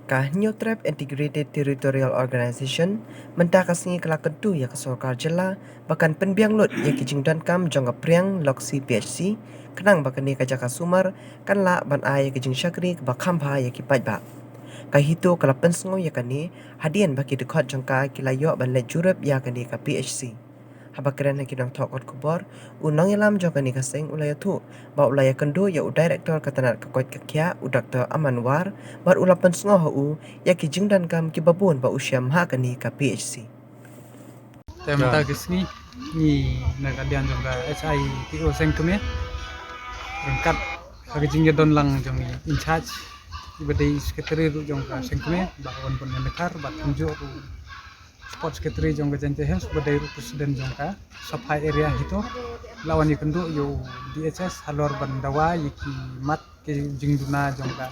Kah New Trap Integrated Territorial Organization mentah kasih kelakon tu ya ke Sorkar Jela bahkan penbiang lot ya kijing dan kam jangka priang loksi PHC kenang bahkan ni kajaka sumar kan la ban ay kijing syakri ke bakam pa ya kipat ba kah hito kala pensengo ya kani hadian baki dekot jangka kilayo ban le jurep ya kani ka PHC habakran kinang thokot kubor unang ilam jangka ni kaseng ulaya tu ba ulaya kendo ya u director katanat kakot kakya u Dr. Amanwar bar ulapan sengoh u ya kijing dan kam kibabun ba usia maha kani ka PHC Temta kisni ni nagadian jong ka SITO sengtume rengkat kagijing don lang jong in charge ibadai secretary ru jong ka sengtume ba on pon nekar ba tunjo ru sport secretary jong ka jante health badai ru presiden jong ka safai area hito lawan ikendu yo DHS halor bandawa yiki mat ke jingduna jong ka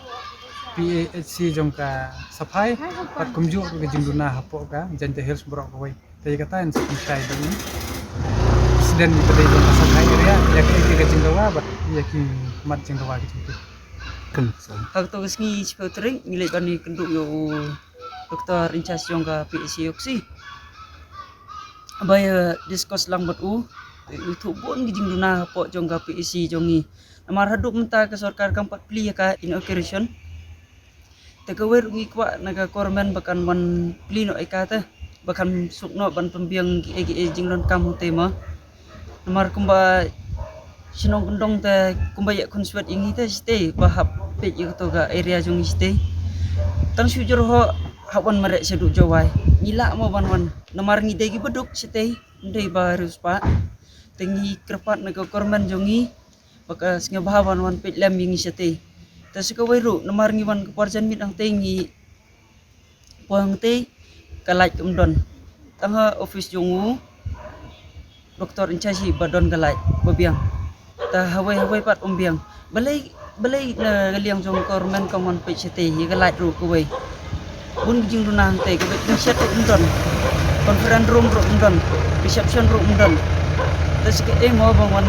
PHC jong ka safai pat kumju ru ke jingduna hapo ka jante health borok koi tadi kataan saya ini presiden badai jong ka safai area yaki ke jingdawa bat yaki mat jingdawa gitu kan Faktor kesini sebetulnya nilai bani kenduk yo doktor incas yang ka PSC yoksi. Abaya diskus lang bat itu bon gijing duna po jong ka PSC jongi. Namar haduk menta ke sorkar kampat pli ka inauguration. Tegawer ngi kwa naga kormen bakan man pli no ikata bakan sukno ban pembiang gi jingnon kamu tema. Namar kumba sinong kendong te kumba ya konsuat ingi te stay bahap pej to ga area jong stay. Tang sujur ho hawan marek seduk jawai nila mo ban namar ngi degi beduk stay ndai barus pa tengi krepat naga korman jongi baka singa bahawan wan pej lem ngi stay tas ka weru namar ngi wan keparjan mit ang tengi poang te kalaj umdon tanga office jongu doktor incasi badon kalaj babiang ta hawai pat umbiang balai na galiang jong korman komon pej stay ye kalaj ru kuwe bun jing dunang te ke initiat undon conference room ro undon reception room undon tas ke mo bangun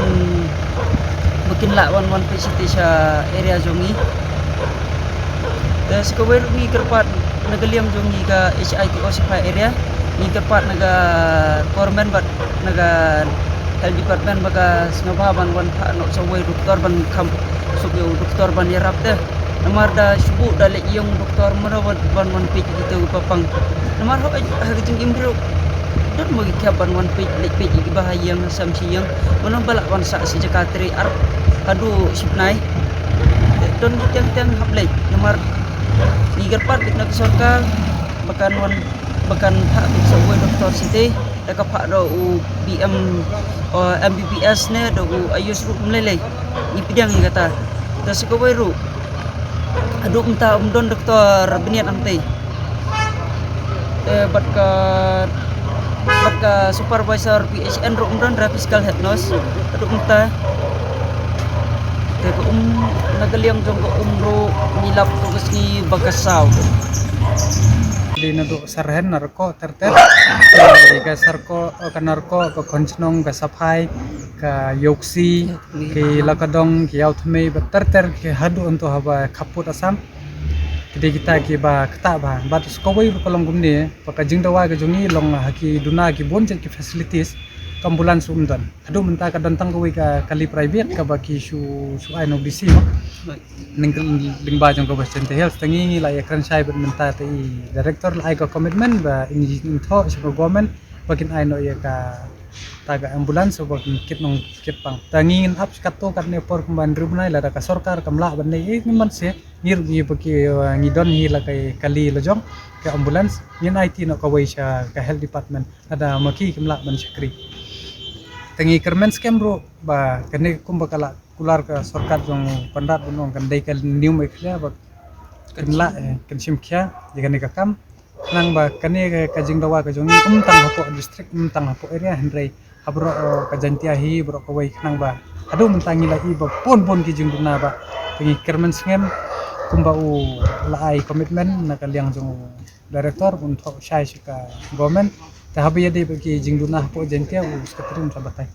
bikin la wan PCT sa area jongi tas ke wer ni kerpat nagaliam jongi ka HITO sa area ni kerpat naga kormen bat naga health department baga snobaban wan pa no so way doktor ban kam so yo doktor ban yarap te namar da subu dalik yung doktor merawat ban wan page gitu papang namar ho hagijing imbro dan mo gikaban wan page lik page bahayang samsi yang manong balak wan sa si jakatri ar kadu sipnai don tiang hablay namar igarpat bit nak sorkar bakan hak sa way doktor site da pak do BM MBBS ne do ayus ru mlele ni pidang kata tas ko way ru aduk minta umdon doktor beniat amte bat ka supervisor PHN ro umdon ra fiscal head nos aduk minta te ko nagaliang jong ko umro nilap to kasi bagasaw di nado sarhen narko terter ka sarko ka narko ka konchnong ka safai ka yoksi ke lakadong ke yautme terter ke hadu untuk haba kaput asam kede kita ke ba kata ba bat skowai kolong gumne paka jingdawa ka jongi long haki duna ki bonjet ki facilities ambulans umdan hadu menta ka dantang ko ka kali private ka baki su ai no bisi ning ba jong ko ba cente health tangi la ya kran sai bet menta te director la ko commitment ba in tho so government bakin ai no ya ka taga ambulans so bakin kit nong kit pang tangingin up kato karne por kumban rubnai la ka sarkar kamla banne man se ngir gi baki ngidon hi la kai kali lojong ka ambulans yin IT no ka wai sha ka health department ada maki kamla ban sakri tangi kermen scam bro ba kene kumba kala kular ka sarkar jong pandat bunong kan dai kal new me khya ba kanla kan simkhya jigane ka kam nang ba kane ka jingdawa ka jongi tang hapo district tang hapo area hendrai habro ka jantia hi bro ka wai nang ba adu mentangi lagi ba pon ki jingduna ba tangi kermen scam kumba u la ai commitment na kaliang jong director untuk syai ka government tahabi yadi bagi jingduna hapo jantia u sekretariat sabatai